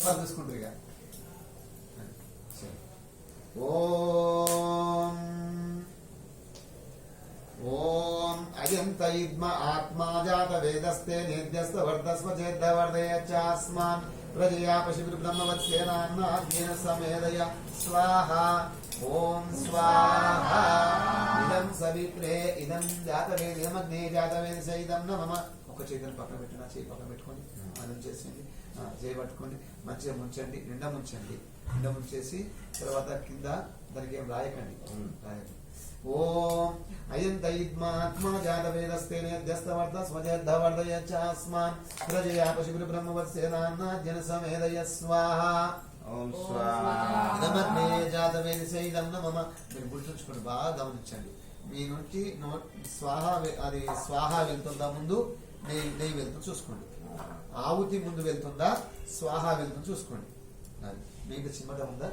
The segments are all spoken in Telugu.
వాళ్ళు చూసుకుంటారు ఇక. ఓం ఓం అయంత ఇద్మ ఆత్మా జాత వేదస్తే నేద్యస్త వర్ధస్వ చేద్దవర్ధయచ్చాస్మాన్ ప్రజయా పశుభిర్ బ్రహ్మవత్సేనాన్నాద్యేన సమేదయ స్వాహ. ఓం స్వాహ ఇదం సవిత్రే ఇదం జాతవేద ఇదమగ్నే జాతవేద ఇదం నమః. ఒక చేతిని పక్కన పెట్టిన చేయి పక్కన పెట్టుకోండి, మనం చేసేయండి. చేయి పట్టుకోండి, మంచిగా ముంచండి, నిండా ముంచండి. నిండా ముంచేసి తర్వాత కింద దానికి ఏం రాయకండి. ఓం అయంత ఇద్మాత్మా జాతవేదస్తే నేద్యస్తవర్ధ స్వజేద్ధవర్ధయచ్చాస్మాన్ ప్రజయా పశుభిర్ బ్రహ్మవత్సేనాన్నాద్యేన సమేదయ స్వాహ. ఓం స్వాహా ఇదమగ్నే జాతవేద ఇదం నమః. మీరు గుర్తుంచుకోండి, బాగా గమనించండి. మీ నుంచి స్వాహ అది స్వాహ వెళ్తుందా ముందు, నెయ్యి వెళ్తుంది చూసుకోండి. ఆవుతి ముందు వెళ్తుందా, స్వాహ వెళ్తుంది చూసుకోండి. మీకు చిమ్మట ఉందా?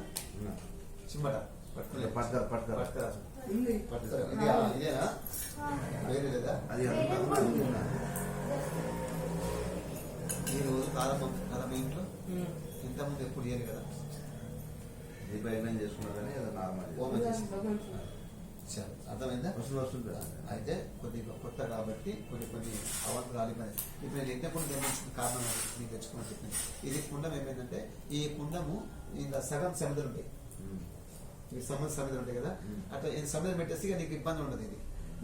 చిమ్మట పట్టుకోలేదు. ఇదేనా వేరే లేదా? ఈ రోజు ప్రారంభం కదా మీ ఇంట్లో? ఇంతకుముందు ఎప్పుడు చేయరు కదా? దీపాయనం చేసుకున్నారని అర్థమైందా? వస్తుంది. అయితే కొద్దిగా కొత్త కాబట్టి కొన్ని అవంతరాలు. ఇప్పుడు నేను యజ్ఞకుండం నిర్మించిన కారణం నేను తెచ్చుకోమని చెప్పింది. ఇది కుండం ఏమైందంటే, ఈ కుండము ఇంకా సగం సముద్రం ఉంటాయి, ఈ సముద్రం ఉంటాయి కదా, అట్లా సముద్రం పెట్టేసి నీకు ఇబ్బంది ఉండదు.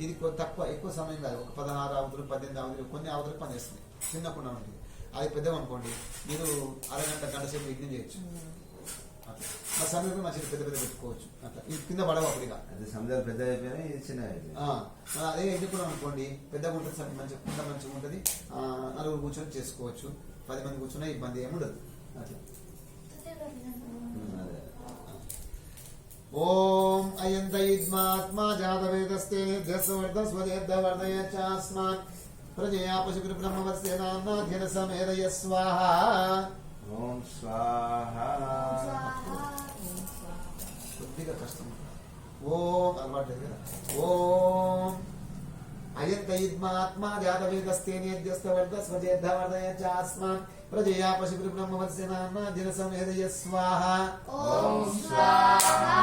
ఇది తక్కువ ఎక్కువ సమయం కాదు, ఒక 16 ఆవుతులు 18 ఆవుతులు కొన్ని ఆవుతులు పనిచేస్తుంది. చిన్న కుండం ఉంటుంది. అది పెద్దగా అనుకోండి, మీరు అరగంట గంట సేపు యజ్ఞం చేయొచ్చు. మా సమయంలో మంచిగా పెద్ద పెట్టుకోవచ్చు. అట్లా ఇది కింద పడవ అప్పుడుగా సముద్రాలు పెద్ద అయిపోయినాయి, చిన్న. అదే ఎన్నుకున్నాం అనుకోండి, పెద్దగా ఉంటుంది, మంచిగా కుండ మంచిగా ఉంటుంది. నలుగురు కూర్చొని చేసుకోవచ్చు, 10 మంది కూర్చున్నా ఇబ్బంది ఏమి ఉండదు. అట్లా. ఓం అయంత ఇద్మాత్మా జాతవేదస్తే నేద్యస్తవర్ధ స్వజేద్ధవర్ధయచ్చాస్మాన్ ప్రజయా పశుభిర్ బ్రహ్మవత్సేనాన్నాద్యేన సమేదయ స్వాహ. ఓం స్వాహా కొద్దిగా కష్టం. ఓం అలవాటు కదా. ఓం అయంత ఇద్మాత్మా జాతవేదస్తే నేద్యస్తవర్ధ స్వజేద్ధవర్ధయచ్చాస్మాన్ ప్రజయా పశుభిర్ బ్రహ్మవత్సేనాన్నాద్యేన సమేదయ స్వాహ. ఓం స్వాహా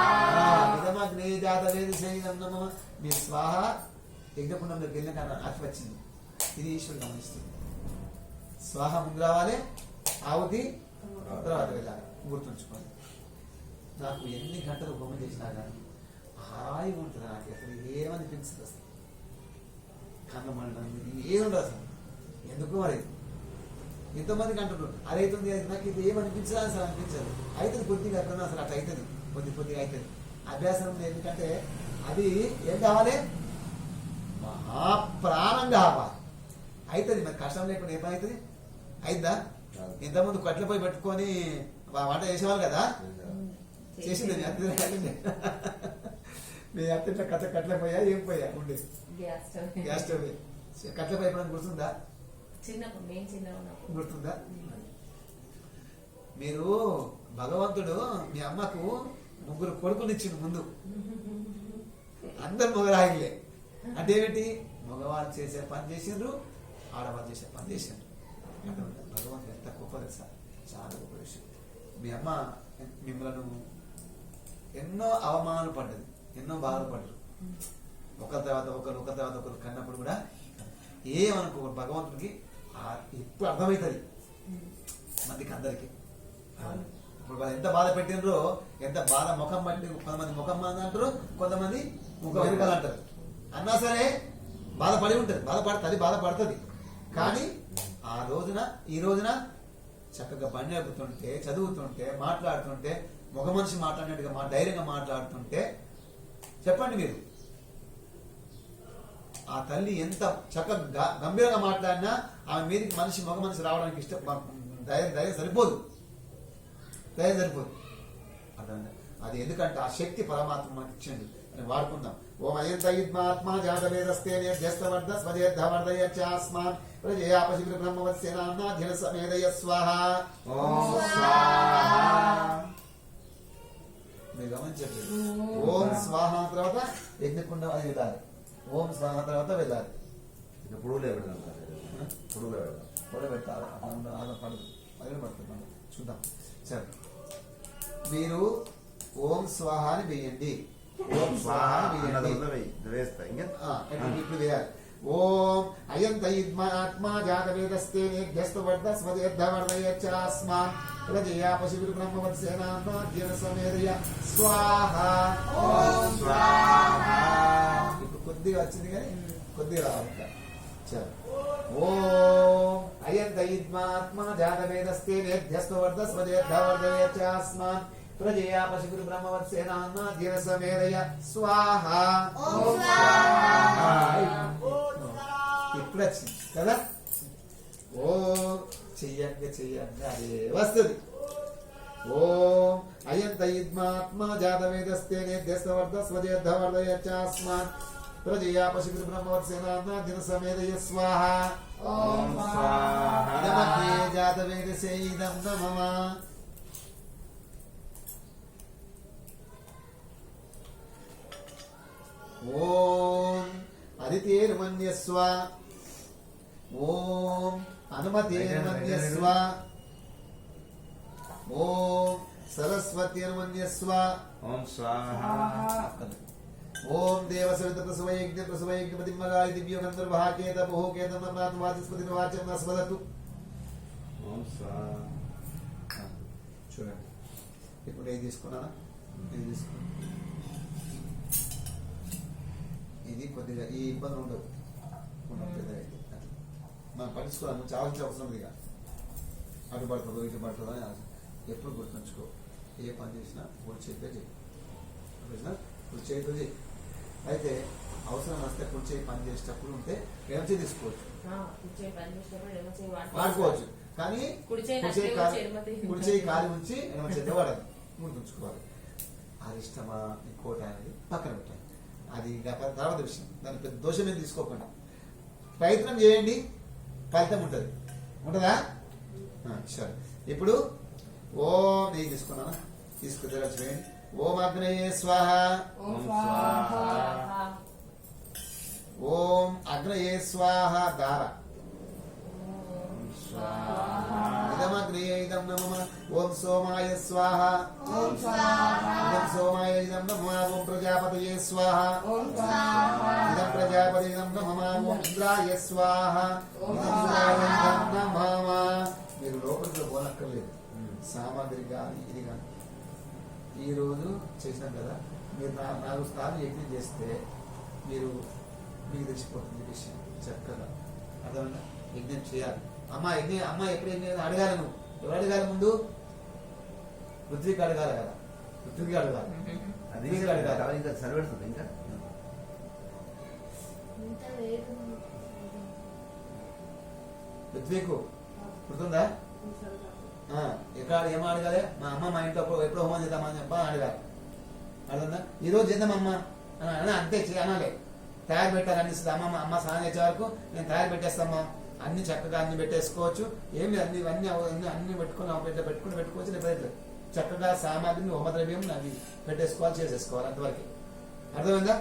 ఇదమగ్నే జాతవేద ఇదం నమః. మీ స్వాహ యజ్ఞకుండంలోకి వెళ్ళిన కారణం అతి వచ్చింది. ఇది ఈశ్వరుడు గమనిస్తుంది. స్వాహ ముందు రావాలి, ఆవుతి తర్వాత వెళ్ళాలి. గుర్తుంచుకోండి. నాకు ఎన్ని గంటలు బొమ్మ చేసినా కానీ హాయిగా ఉంటుంది. నాకు అసలు ఏమనిపించదు, అసలు కన్ను మండలం ఏముండదు అసలు. ఎందుకు మరి ఎంతోమందికి అంటున్నారు అది అవుతుంది, నాకు ఇది ఏమనిపించదు, అసలు అనిపించదు. అవుతుంది కొద్దిగా ఎక్కడన్నా, అసలు అట్లా అవుతుంది, కొద్దిగా అవుతుంది. అభ్యాసం ఎందుకంటే అది ఏం కావాలి, మహాప్రాణం కావాలి. అవుతుంది మరి, కష్టం లేకుండా ఏ పని అవుతుంది? అయిద్దా? ఇంతకుముందు కట్ల పోయి పెట్టుకొని వంట చేసేవాళ్ళు కదా, చేసింది మీ అత్తింట్లో కట్ల పోయా ఏం పోయా ఉండే గ్యాస్ స్టవ్ కట్ల పోయి ఎప్పుడైనా గుర్తుందా? గుర్తుందా? మీరు భగవంతుడు మీ అమ్మకు 3 కొడుకులు ఇచ్చిండు ముందు. అందరు మగరాయిలే. అంటే ఏమిటి? మగవాళ్ళు చేసే పని చేసిండ్రు, ఆడవాళ్ళు చేసే పని చేసిండ్రు. భగవంతుడు ఎంత గొప్ప తెలుసా, చాలా గొప్ప విషయం. మీ అమ్మ మిమ్మల్ని ఎన్నో అవమానాలు పడ్డది, ఎన్నో బాధలు పడ్డరు. ఒకరి తర్వాత ఒకరు కన్నప్పుడు కూడా ఏమనుకో, భగవంతుడికి ఇప్పుడు అర్థమవుతుంది మందికి, అందరికి. ఇప్పుడు వాళ్ళు ఎంత బాధ పెట్టినరో, ఎంత బాధ ముఖం పట్టి, కొంతమంది ముఖం మంది అంటారు, కొంతమంది ముఖం వెనుకలు అంటారు. అన్నా సరే బాధపడి ఉంటుంది, బాధపడుతుంది. కానీ ఈ రోజున చక్కగా బండి నడుపుతుంటే, చదువుతుంటే, మాట్లాడుతుంటే, ఒక మనిషి మాట్లాడినట్టుగా ధైర్యంగా మాట్లాడుతుంటే చెప్పండి మీరు, ఆ తల్లి ఎంత చక్కగా గంభీరంగా మాట్లాడినా ఆమె మీదకి మగ మనిషి రావడానికి ధైర్యం సరిపోదు. అది ఎందుకంటే ఆ శక్తి పరమాత్మ మనకి ఇచ్చింది, వాడుకుందాం. ఓం అయంత ఇద్మాత్మా జాతవేదస్తే నేద్యస్తవర్ధ స్వజేద్ధవర్ధయచ్చాస్మాన్ ప్రజయా పశుభిర్ బ్రహ్మవత్సేనాన్నాద్యేన సమేదయ స్వాహ. ఓం స్వాహా. మీరు గమనించండి. ఓం స్వాహ తర్వాత యజ్ఞకుండం అది వెళ్ళాలి. ఓం స్వాహ తర్వాత వెళ్ళాలి. పొడుగులో పెడతాం, పొడుగులో పెట్టాలి. పడుతుంది చూద్దాం. సరే, మీరు ఓం స్వాహ అని వేయండి. ఓం స్వాహ అని వేయండి. వేస్తా ఇంకా ఇప్పుడు వేయాలి. ఓం అయం తైద్మాత్మా జాతవేదస్తే నేభ్యస్తు వర్ధస్వదేర్ధవర్ధయచ్చాస్మాన్ ప్రజయా పశుభిర్ బ్రహ్మవత్సేనాద్య సమేరయ స్వాహ. ఓం స్వాహ. ఇప్పుడు కొద్దిగా వచ్చింది కానీ కొద్దిగా రావాలి. చలో. ఓం అయం తైద్మాత్మా జాతవేదస్తే నేభ్యస్తు వర్ధస్వదేర్ధవర్ధయచ్చాస్మాన్ ప్రజయా పశుభిర్ బ్రహ్మవత్సేనాద్య సమేరయ స్వాహ. ఓం స్వాహ. ఇప్పుడు వచ్చింది కదా. ఓ చెయ్యంగా అదే వస్తుంది. ఓం అయం తైద్మాత్మా జాతవేదస్తే నేభ్యస్తవర్ధస్వదేర్ధవర్ధయచ్చాస్మాన్ ప్రజయా పశుభిర్ బ్రహ్మవత్సేనాద్య సమేరయ స్వాహ. ఓం స్వాహ. ఇదమగ్నే జాతవేదసే ఇదం నమః. ఓం అదితేర్మన్యస్వ. ఓం అనుమతేర్మన్యస్వ. ఓం సరస్వతేర్మన్యస్వ. ఓం స్వాహ. ఓం దేవసవిత ప్రసవయజ్ఞ ప్రసవయజ్ఞపతిమగాయ దివ్య గంధర్వహాకేత బహుకేత నమ్నాథ వాచస్పతి వాచం నస్వదతు. ఓం స్వాహ. చూడండి, ఇప్పుడు ఏది తీసుకున్నానా? ఇది తీసుకున్నా. ఇది కొద్దిగా ఈ ఇబ్బంది ఉండవు. మనం పట్టించుకోవాలి, నువ్వు చావాల్సిన అవసరం ఇక అటు పడుతుందో ఇటు పడుతుందో అని ఎప్పుడు గుర్తుంచుకో. ఏ పని చేసినా కుడి చేతితో చేయి, కుడి చేతితో చేయి. అయితే అవసరం వస్తే కుడి చేయి పని చేసేటప్పుడు ఉంటే ఎడమ చేయి తీసుకోవచ్చు, వాడుకోవచ్చు. కానీ కుడి చేయి కాలి ఉంచి ఎడమ చేతితో వాడాలి, గుర్తుంచుకోవాలి. అది ఇష్టమా ఇంకోటి అనేది పక్కన పెట్టాలి. అది తర్వాత విషయం, దాని పెద్ద దోషమే తీసుకోకుండా ప్రయత్నం చేయండి, ఫలితం ఉంటుంది. ఉంటుందా? సరే, ఇప్పుడు ఓం నేను తీసుకున్నాను, తీసుకుంటే చూడండి. ఓం అగ్నయే స్వాహ. ఓం స్వాహ. ఓం అగ్నయే స్వాహ. దార ఇదమగ్నయే ఇదం నమః. ఓం సోమాయ స్వాహ. ఓం స్వాహ. ఇదం సోమాయ ఇదం నమః. ఓం ప్రజాపతయే స్వాహ. ఓం స్వాహ. ఇదం ప్రజాపతి ఇదం నమః. ఓం ఇంద్రాయ స్వాహ. ఇదం ఇంద్రాయ ఇదం నమః. మీరు లోపలికి పోనక్కర్లేదు, సామాగ్రి కానీ ఇది కానీ. ఈ రోజు చేసినాం కదా, మీరు 4 సార్లు యజ్ఞం చేస్తే మీకు తెలిసిపోతుంది విషయం చక్కగా. అర్థమైనా? యజ్ఞం చేయాలి. అమ్మ ఎప్పుడు యజ్ఞం అడగాలి. నువ్వు ఎవరు అడగాలి? ముందు పృథ్వీకి అడగాలి కదా, పృథ్వీకి అడగాలి. అది పృథ్వీకి అడగాలి. ఇంకా సరిపెడుతుంది ఇంకా పృథ్వీకు గుర్తుందా? ఎక్కడ ఏమో అడగాలి? మా అమ్మ మా ఇంట్లో ఎప్పుడు హోమం చేద్దామని చెప్పా అడగాలి. అర్థందా? ఈరోజు చేద్దామమ్మా అని అంతే అనాలి. తయారు పెట్టాలి అనిపిస్తుంది. అమ్మ స్నానం చేసే వరకు నేను తయారు పెట్టేస్తామా, అన్ని చక్కగా అన్ని పెట్టేసుకోవచ్చు. ఏమి అన్ని అన్ని పెట్టుకోవచ్చు. లేకపోతే చక్కగా సామాగ్రిని హోమద్రవ్యం అవి పెట్టేసుకోవాలి, చేసేసుకోవాలి. అంతవరకు అర్థమైందా?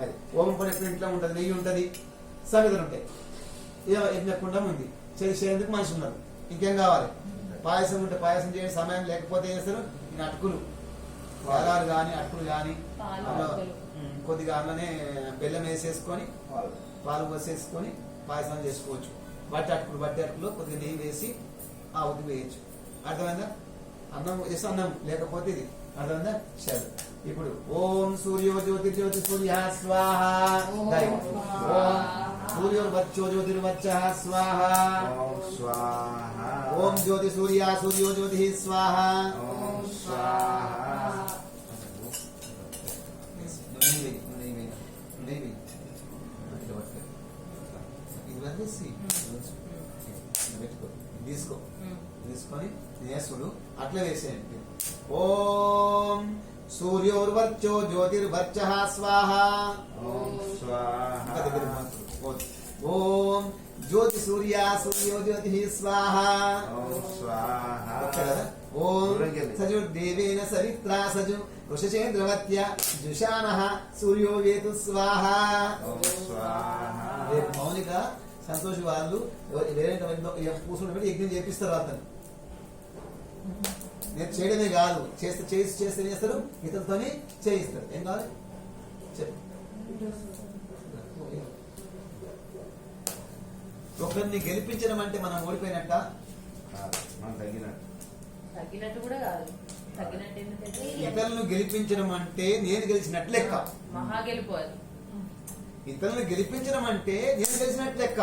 అది హోమం కూడా ఎప్పుడు ఇంట్లో ఉంటుంది, నెయ్యి ఉంటుంది, సమిధలు ఉంటాయి. యజ్ఞకుండం ఉంది, చేసేందుకు మనిషి ఉన్నారు. ఇంకేం కావాలి? పాయసం ఉంటే పాయసం చేసే సమయం లేకపోతే చేస్తారు. ఇంకా అటుకులు పాలాలు కానీ అటుకులు కానీ కొద్దిగా అందులోనే బెల్లం వేసేసుకొని పాలు పోసేసుకొని పాయసం చేసుకోవచ్చు. బట్టి అటుకులు కొద్దిగా నెయ్యి వేసి ఆవుకి వేయచ్చు. అర్థమైందా? అన్నం వేసి అన్నం లేకపోతే ఇది. అర్థమైందా? సరే, ఇప్పుడు ఓం సూర్యో జ్యోతి సూర్య స్వాహ. ఓం సూర్యోర్వచ్చో జ్యోతిర్వచ్చః స్వాహ. ఓం స్వాహ. ఓం జ్యోతి సూర్యో జ్యోతి స్వాహ. ఓం స్వాహ. తీసుకొని నేసుడు అట్లా వేసేయండి. ఓం సూర్యోర్వర్చో జ్యోతిర్వర్చః స్వాహ. ఓం స్వాహ. ఓం జ్యోతి సూర్యో జ్యోతి స్వాహ. ఓం స్వాహ. ఓం సజుర్దేవేన సవిత్రా సజు వృషచేంద్రవత్య జుషానః సూర్యో వేతు స్వాహ. ఓం స్వాహ. మౌనిక సంతోష్ వాళ్ళు వేరే కూర్చుని పెట్టి యజ్ఞం చేపిస్తారు. అతను నేను చేయడమే కాదు, చేస్తే చేస్తే ఏం చేస్తారు, ఇతరులతోని చేయిస్తారు. ఏం కావాలి చెప్పు. ఒకరిని గెలిపించడం అంటే మనం ఓడిపోయినట్ట, మనం తగ్గినట్టు. తగ్గినట్టు కూడా కాదు. తగ్గినట్టు ఎందుకంటే ఇతరులను గెలిపించడం అంటే నేను గెలిచినట్టు లెక్క. మహా గెలిపోవాలి. ఇతరులను గెలిపించడం అంటే నేను గెలిచినట్టు లెక్క.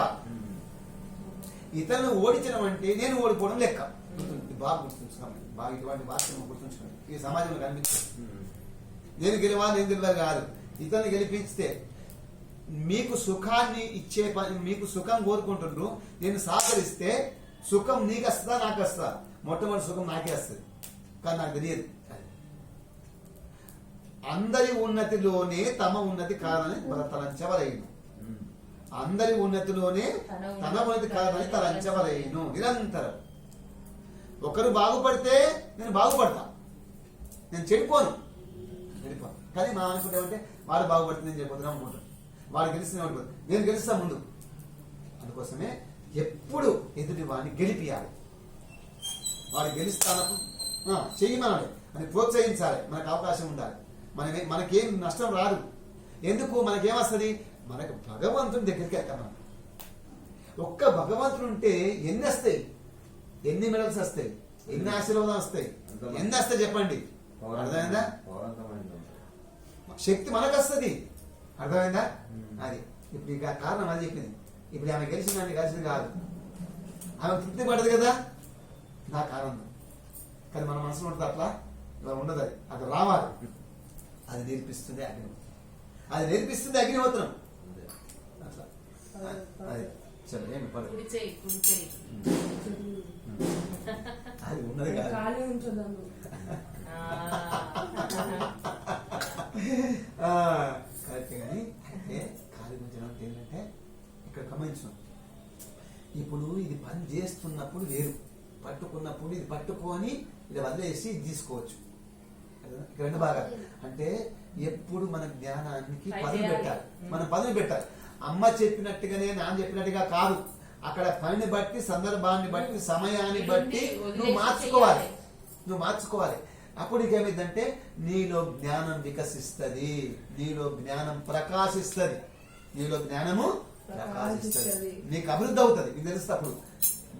ఇతరులను ఓడించడం అంటే నేను ఓడిపోవడం లెక్క. ఇది బాగా గుర్తుంచుకోండి, బాగా ఇటువంటి వాక్యం గుర్తుంచుకోండి. ఈ సమాజంలో కనిపిస్తుంది. నేను గెలవాలి, నేను గెలవాలి కాదు. ఇతరులను గెలిపిస్తే మీకు సుఖాన్ని ఇచ్చే పని, మీకు సుఖం కోరుకుంటుండ్రు, నేను సహకరిస్తే సుఖం నీకు వస్తుందా నాకు వస్తుందా? మొట్టమొదటి సుఖం నాకే వస్తుంది, కానీ నాకు తెలియదు. అందరి ఉన్నతిలోనే తమ ఉన్నతి కారణని తలంచవలైను. అందరి ఉన్నతిలోనే తన ఉన్నతి కారణని తలంచవలైను. నిరంతరం ఒకరు బాగుపడితే నేను బాగుపడతా, నేను చెడిపోను. కానీ మనం అనుకుంటామంటే వాడు బాగుపడితే నేను చెడిపోతున్నా అనుకుంటాను, వాడు గెలిస్తే నేను గెలుస్తా ముందు. అందుకోసమే ఎప్పుడు ఎదుటి వాడిని గెలిపియాలి. వాడు గెలుస్తానప్పుడు చెయ్యమనాలి అని ప్రోత్సహించాలి. మనకు అవకాశం ఉండాలి. మనకేం నష్టం రాదు. ఎందుకు? మనకేమొస్తుంది? మనకు భగవంతుని దగ్గరికి వెళ్తాం. ఒక్క భగవంతుడు ఉంటే ఎన్ని వస్తాయి, ఎన్ని మెడల్స్ వస్తాయి, ఎన్ని ఆశీర్వాదం వస్తాయి, ఎన్ని వస్తాయి చెప్పండి. అర్థమైందా? శక్తి మనకు వస్తుంది. అర్థమైందా? అది ఇప్పుడు ఇక కారణం అది చెప్పింది. ఇప్పుడు ఆమె గెలిచింది, ఆమె కలిసింది కాదు, ఆమె తృప్తి పడదు కదా, నాకు ఆనందం. కానీ మన మనసులో ఉంటుంది అట్లా ఉండదు. అది రావాలి. అది నేర్పిస్తుంది అగ్నిహోత్రం. అది నేర్పిస్తుంది అగ్నిహోత్రం. అట్లా అది చెప్పండి. ఏమి పడు అది ఉన్నది కాదు. కరెక్ట్. కానీ అయితే ఖాళీ ఉంచడం అంటే ఏంటంటే ఇక్కడ గమనించడం. ఇప్పుడు ఇది పని చేస్తున్నప్పుడు వేరు, పట్టుకున్నప్పుడు ఇది పట్టుకొని ఇది వదిలేసి ఇది తీసుకోవచ్చు. ఇక్కడ రెండు బాగా అంటే ఎప్పుడు మన జ్ఞానానికి పదును పెట్టాలి, మనం పదును పెట్టాలి. అమ్మ చెప్పినట్టుగానే నాన్న చెప్పినట్టుగా కాదు. అక్కడ పనిని బట్టి, సందర్భాన్ని బట్టి, సమయాన్ని బట్టి నువ్వు మార్చుకోవాలి. అప్పుడు ఇంకేమైందంటే నీలో జ్ఞానం వికసిస్తుంది, నీలో జ్ఞానం ప్రకాశిస్తుంది, నీలో జ్ఞానము ప్రకాశిస్తుంది, నీకు అభివృద్ధి అవుతుంది. నీకు తెలుస్తుంది. అప్పుడు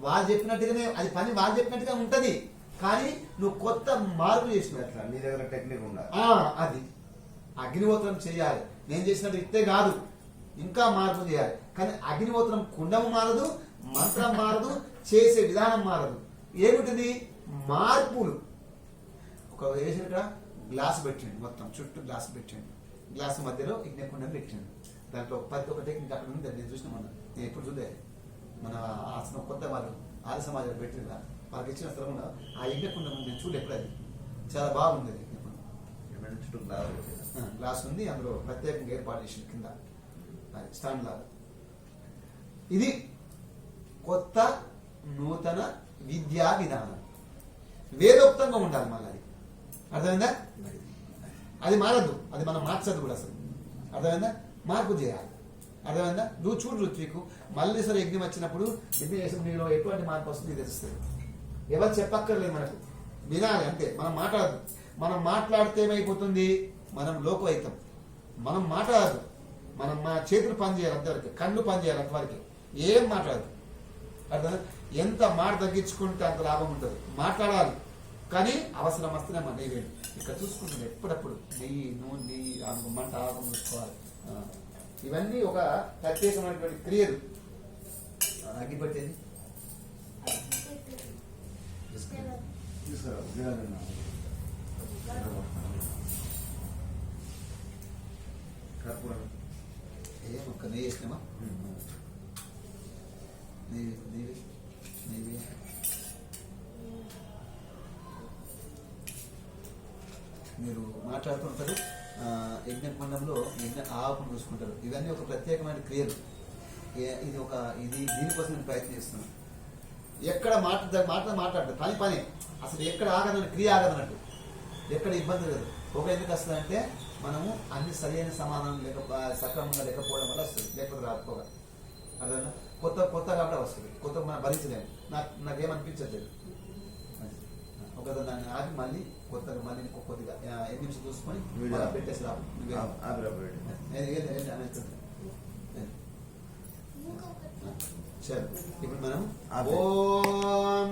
వాళ్ళు చెప్పినట్టుగానే అది పని వాళ్ళు చెప్పినట్టుగా ఉంటది, కానీ నువ్వు కొత్త మార్పు చేసినట్ల నీ దగ్గర టెక్నిక్ ఉండాలి. అది అగ్నిహోత్రం చేయాలి. నేను చేసినట్టు ఇస్తే కాదు, ఇంకా మార్పు చేయాలి. కానీ అగ్నిహోత్రం కుండము మారదు, మంత్రం మారదు, చేసే విధానం మారదు. ఏమిటిది? మార్పులు. ఒక వేసిన గ్లాస్ పెట్టండి, మొత్తం చుట్టూ గ్లాస్ పెట్టండి, గ్లాస్ మధ్యలో యజ్ఞకుండం పెట్టండి. దాంట్లో ప్రతి ఒక్క టెక్నిక్ అక్కడ ఉంది. నేను చూసిన నేను ఎప్పుడు చూద్దే మన ఆసనం కొత్త వాళ్ళు ఆర్య సమాజంలో పెట్టిన వాళ్ళకి ఇచ్చిన స్థలంలో ఆ యజ్ఞకుండం నేను చూడలేదు. ఎప్పుడు అది చాలా బాగుంది. చుట్టూ గ్లాస్ ఉంది, అందులో ప్రత్యేకంగా ఏర్పాటు చేసిన కింద స్టాండ్ లాగా. ఇది కొత్త నూతన విద్యా విధానం, వేదోక్తంగా ఉండాలి. మళ్ళీ అది అర్థమైందా? అది మారద్దు, అది మనం మార్చదు కూడా అసలు. అర్థమైందా? మార్పు చేయాలి. అర్థమైందా? నువ్వు చూడు ఋత్వికు, మళ్ళీ సరే యజ్ఞం వచ్చినప్పుడు యజ్ఞం చేసిన నీలో ఎటువంటి మార్పు వస్తుంది తెలుస్తుంది. ఎవరు చెప్పక్కర్లేదు, మనకు వినాలి అంతే. మనం మాట్లాడదు. మనం మాట్లాడితే ఏమైపోతుంది? మనం లోకవైతం. మనం మాట్లాడదు. మనం మా చేతులు పని చేయాలి అంతవరకు, కళ్ళు పని చేయాలి అంతవరకు, ఏం మాట్లాడదు. అర్థం? ఎంత మాట తగ్గించుకుంటే అంత లాభం ఉంటుంది. మాట్లాడాలి, కానీ అవసరం వస్తేనే మన నెయ్యి వేయండి. ఇక్కడ చూసుకుంటుంది ఎప్పుడప్పుడు నెయ్యి, నూనె, నెయ్యి, మంట ఆగం చూసుకోవాలి. ఇవన్నీ ఒక ప్రత్యేకమైనటువంటి క్రియలు. అగ్గిపెట్టేది ఏం ఒక్క నెయ్యి వేసినామా? నెయ్యి మీరు మాట్లాడుతుంటారు. యజ్ఞకుండంలో యజ్ఞ ఆకును చూసుకుంటారు. ఇవన్నీ ఒక ప్రత్యేకమైన క్రియలు. ఇది దీనికోసం నేను ప్రయత్నం చేస్తున్నాను. ఎక్కడ మాట్లాడదు పని అసలు ఎక్కడ ఆగదని, క్రియ ఆగదన్నట్టు, ఎక్కడ ఇబ్బంది లేదు. ఒక ఎందుకు వస్తుందంటే మనము అన్ని సరైన సమాధానం సక్రమంగా లేకపోవడం వల్ల వస్తుంది, లేకపోతే రాకపోగా. అర్థమైనా? కొత్త కాబట్టి వస్తుంది, కొత్త మనం భరించలేము. నాకేమనిపించట్లేదు. ఒకసారి దాన్ని ఆపి మళ్ళీ కొత్తగా మళ్ళీ కొద్దిగా 8 నిమిషాలు చూసుకొని వీడియో మళ్ళీ పెట్టేసి రావు ఆపరేట్ సరే ఇప్పుడు మనం ఆపే. ఓం